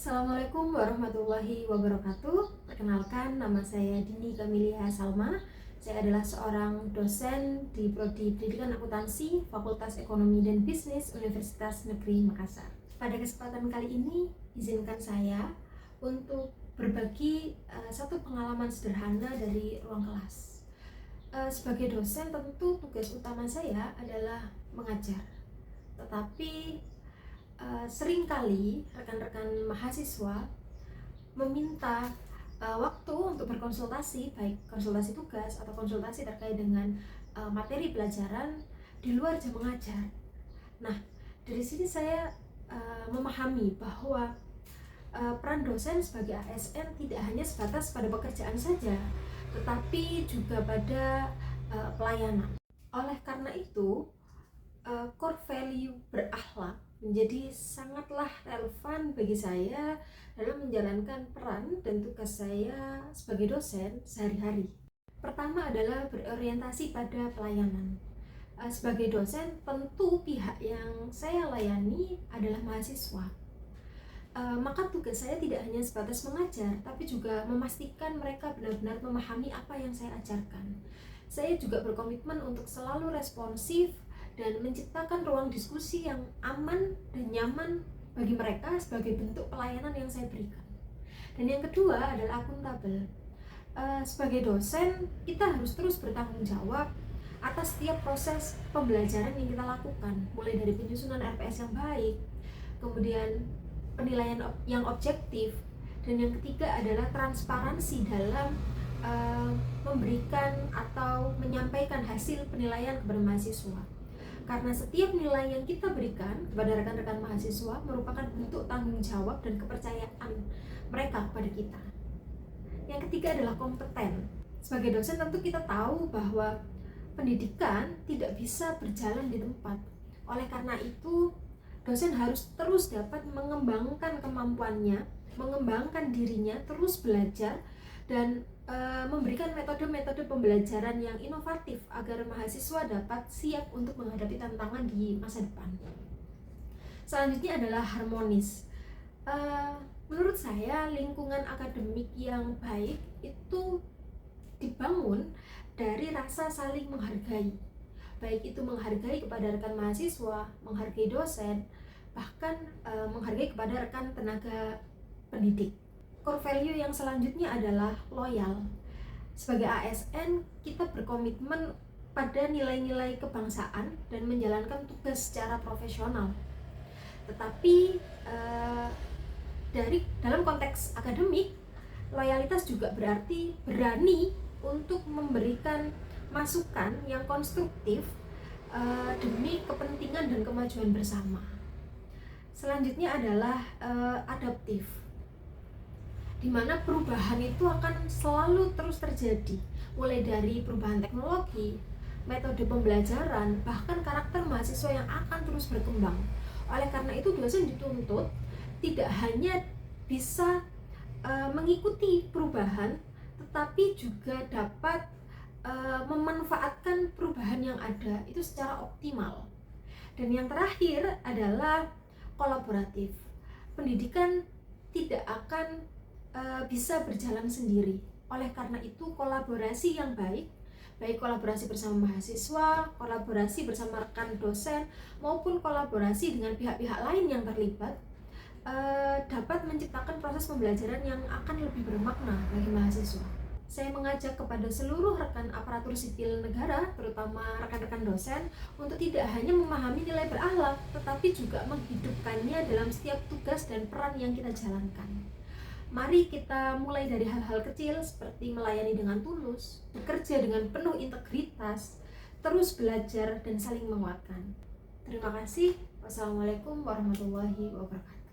Assalamualaikum warahmatullahi wabarakatuh. Perkenalkan, nama saya Dini Kamilia Salma. Saya adalah seorang dosen di Prodi Pendidikan Akuntansi Fakultas Ekonomi dan Bisnis Universitas Negeri Makassar. Pada kesempatan kali ini, izinkan saya untuk berbagi satu pengalaman sederhana dari ruang kelas. Sebagai dosen, tentu tugas utama saya adalah mengajar. Tetapi seringkali rekan-rekan mahasiswa meminta waktu untuk berkonsultasi, baik konsultasi tugas atau konsultasi terkait dengan materi pelajaran di luar jam mengajar. Nah, dari sini saya memahami bahwa peran dosen sebagai ASN tidak hanya sebatas pada pekerjaan saja, tetapi juga pada pelayanan. Oleh karena itu, core value berakhlak menjadi sangatlah relevan bagi saya dalam menjalankan peran dan tugas saya sebagai dosen sehari-hari. Pertama adalah berorientasi pada pelayanan. Sebagai dosen, tentu pihak yang saya layani adalah mahasiswa. Maka tugas saya tidak hanya sebatas mengajar, tapi juga memastikan mereka benar-benar memahami apa yang saya ajarkan. Saya juga berkomitmen untuk selalu responsif dan menciptakan ruang diskusi yang aman dan nyaman bagi mereka sebagai bentuk pelayanan yang saya berikan. Dan yang kedua adalah akuntabel. Sebagai dosen, kita harus terus bertanggung jawab atas setiap proses pembelajaran yang kita lakukan, mulai dari penyusunan RPS yang baik, kemudian penilaian yang objektif, dan yang ketiga adalah transparansi dalam memberikan atau menyampaikan hasil penilaian kepada mahasiswa. Karena setiap nilai yang kita berikan kepada rekan-rekan mahasiswa merupakan bentuk tanggung jawab dan kepercayaan mereka kepada kita. Yang ketiga adalah kompeten. Sebagai dosen tentu kita tahu bahwa pendidikan tidak bisa berjalan di tempat. Oleh karena itu, dosen harus terus dapat mengembangkan kemampuannya, mengembangkan dirinya, terus belajar, dan memberikan metode-metode pembelajaran yang inovatif agar mahasiswa dapat siap untuk menghadapi tantangan di masa depan. Selanjutnya adalah harmonis. Menurut saya, lingkungan akademik yang baik itu dibangun dari rasa saling menghargai, baik itu menghargai kepada rekan mahasiswa, menghargai dosen, bahkan menghargai kepada rekan tenaga pendidik. Core value yang selanjutnya adalah loyal. Sebagai ASN, kita berkomitmen pada nilai-nilai kebangsaan dan menjalankan tugas secara profesional. Tetapi dalam konteks akademik, loyalitas juga berarti berani untuk memberikan masukan yang konstruktif demi kepentingan dan kemajuan bersama. Selanjutnya adalah adaptif, di mana perubahan itu akan selalu terus terjadi, mulai dari perubahan teknologi, metode pembelajaran, bahkan karakter mahasiswa yang akan terus berkembang. Oleh karena itu, dosen dituntut tidak hanya bisa mengikuti perubahan, tetapi juga dapat memanfaatkan perubahan yang ada itu secara optimal. Dan yang terakhir adalah kolaboratif. Pendidikan tidak akan bisa berjalan sendiri. Oleh karena itu, kolaborasi yang baik kolaborasi bersama mahasiswa, kolaborasi bersama rekan dosen, maupun kolaborasi dengan pihak-pihak lain yang terlibat dapat menciptakan proses pembelajaran yang akan lebih bermakna bagi mahasiswa. Saya mengajak kepada seluruh rekan aparatur sipil negara, terutama rekan-rekan dosen, untuk tidak hanya memahami nilai berakhlak, tetapi juga menghidupkannya dalam setiap tugas dan peran yang kita jalankan. Mari kita mulai dari hal-hal kecil seperti melayani dengan tulus, bekerja dengan penuh integritas, terus belajar dan saling menguatkan. Terima kasih. Wassalamualaikum warahmatullahi wabarakatuh.